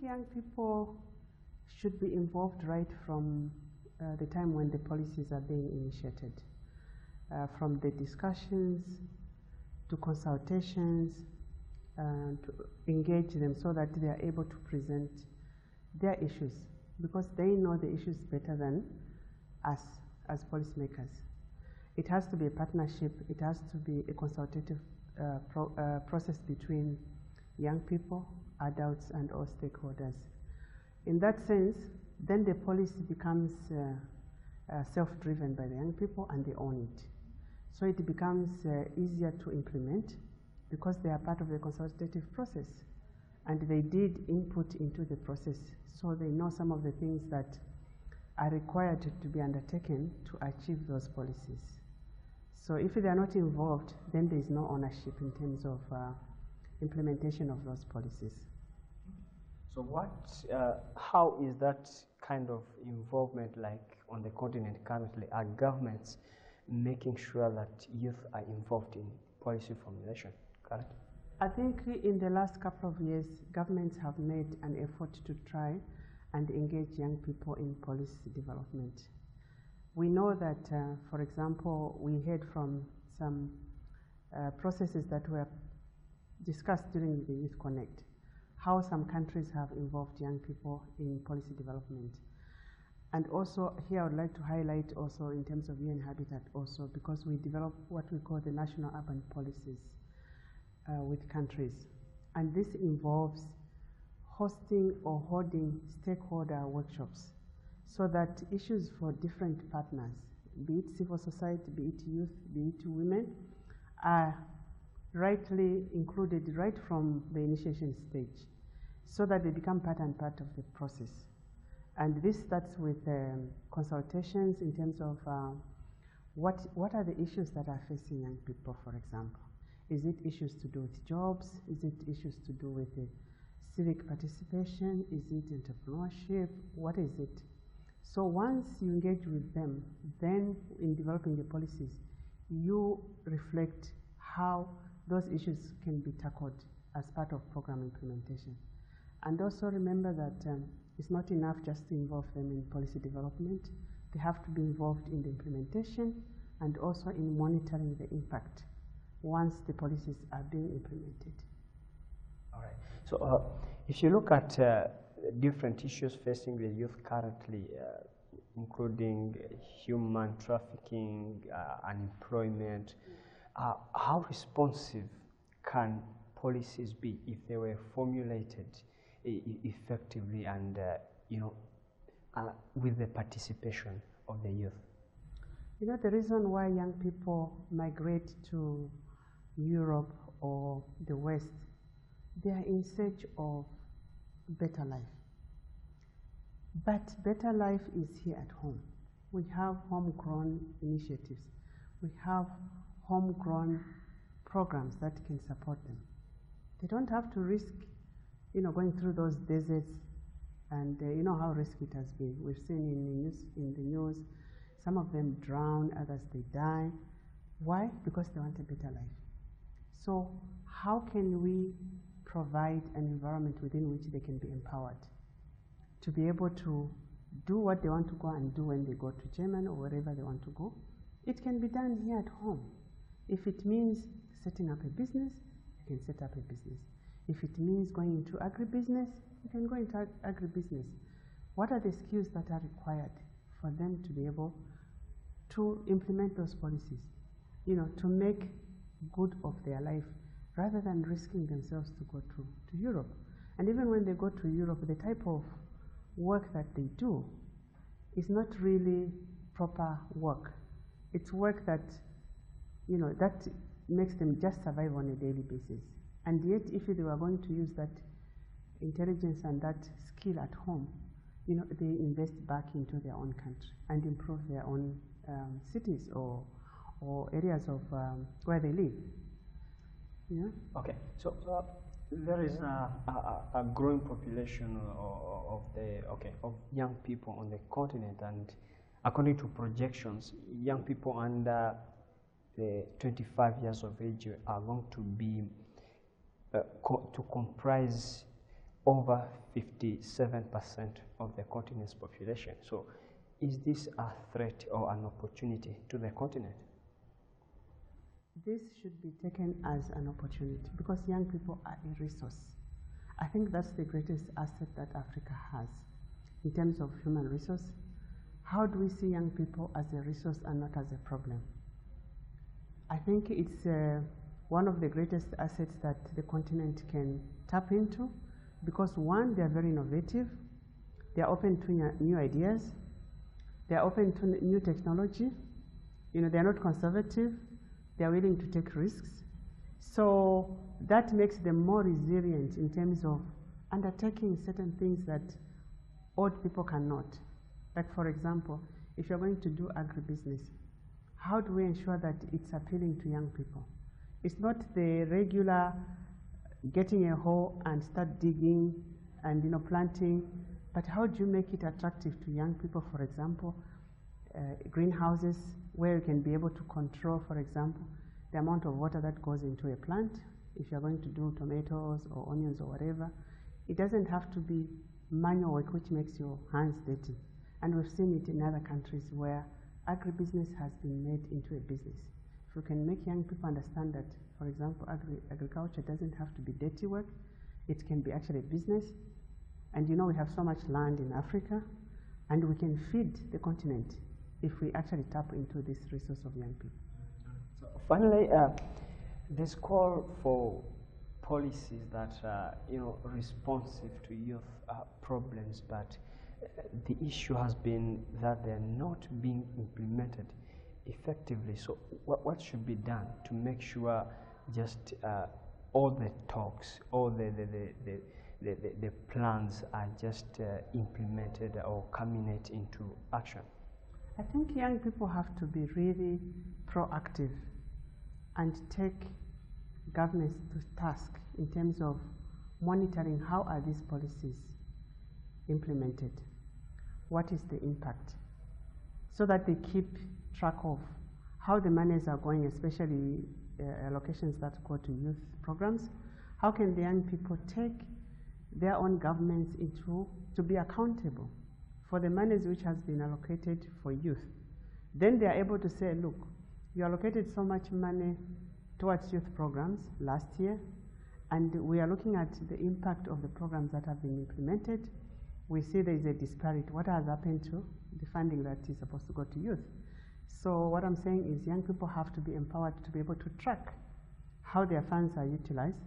young people should be involved right from the time when the policies are being initiated, from the discussions to consultations, to engage them so that they are able to present their issues, because they know the issues better than us as policymakers. It has to be a partnership. It has to be a consultative process between young people, adults, and all stakeholders. In that sense, then the policy becomes self-driven by the young people, and they own it. So it becomes easier to implement because they are part of the consultative process, and they did input into the process, so they know some of the things that are required to be undertaken to achieve those policies. So if they are not involved, then there is no ownership in terms of implementation of those policies. So how is that kind of involvement like on the continent currently? Are governments making sure that youth are involved in policy formulation, correct? I think in the last couple of years, governments have made an effort to try and engage young people in policy development. We know that, for example, we heard from some processes that were discussed during the Youth Connect, how some countries have involved young people in policy development. And also here I would like to highlight also in terms of UN Habitat also, because we develop what we call the national urban policies with countries. And this involves hosting or holding stakeholder workshops so that issues for different partners, be it civil society, be it youth, be it women, are rightly included right from the initiation stage so that they become part and part of the process. And this starts with consultations in terms of what are the issues that are facing young people, for example. Is it issues to do with jobs? Is it issues to do with civic participation? Is it entrepreneurship? What is it? So once you engage with them, then in developing the policies, you reflect how those issues can be tackled as part of program implementation. And also remember that it's not enough just to involve them in policy development. They have to be involved in the implementation and also in monitoring the impact once the policies are being implemented. All right. So if you look at different issues facing the youth currently, including human trafficking, unemployment, how responsive can policies be if they were formulated effectively and with the participation of the youth? You know, the reason why young people migrate to Europe or the West, they are in search of better life. But better life is here at home. We have homegrown initiatives. We have homegrown programs that can support them. They don't have to risk, going through those deserts, and you know how risky it has been. We've seen in the news, some of them drown, others they die. Why? Because they want a better life. So how can we provide an environment within which they can be empowered to be able to do what they want to go and do when they go to Germany or wherever they want to go? It can be done here at home. If it means setting up a business, you can set up a business. If it means going into agribusiness, you can go into agribusiness. What are the skills that are required for them to be able to implement those policies, to make good of their life rather than risking themselves to go to Europe? And even when they go to Europe, the type of work that they do is not really proper work. It's work that, that makes them just survive on a daily basis. And yet, if they were going to use that intelligence and that skill at home, they invest back into their own country and improve their own cities or areas of where they live. Yeah? Okay, so there is a growing population of young people on the continent, and according to projections, young people under the 25 years of age are going to be to comprise over 57% of the continent's population. So is this a threat or an opportunity to the continent? This should be taken as an opportunity because young people are a resource. I think that's the greatest asset that Africa has in terms of human resource. How do we see young people as a resource and not as a problem? I think it's one of the greatest assets that the continent can tap into because one, they're very innovative, they're open to new ideas, they're open to new technology, they're not conservative, they're willing to take risks. So that makes them more resilient in terms of undertaking certain things that old people cannot. Like for example, if you're going to do agribusiness, how do we ensure that it's appealing to young people? It's not the regular getting a hoe and start digging and planting, but how do you make it attractive to young people? For example, greenhouses where you can be able to control, for example, the amount of water that goes into a plant. If you're going to do tomatoes or onions or whatever, it doesn't have to be manual work which makes your hands dirty. And we've seen it in other countries where agribusiness has been made into a business. If we can make young people understand that, for example, agriculture doesn't have to be dirty work, it can be actually a business. And we have so much land in Africa, and we can feed the continent if we actually tap into this resource of young people. So finally, this call for policies that are responsive to youth problems, but the issue has been that they're not being implemented effectively. So what should be done to make sure just all the talks, all the plans are just implemented or culminate into action? I think young people have to be really proactive and take governments to task in terms of monitoring how are these policies implemented, what is the impact, so that they keep track of how the monies are going, especially allocations that go to youth programs. How can the young people take their own governments to be accountable for the monies which has been allocated for youth? Then they are able to say, look, you allocated so much money towards youth programs last year, and we are looking at the impact of the programs that have been implemented. We see there is a disparity. What has happened to the funding that is supposed to go to youth? So what I'm saying is young people have to be empowered to be able to track how their funds are utilized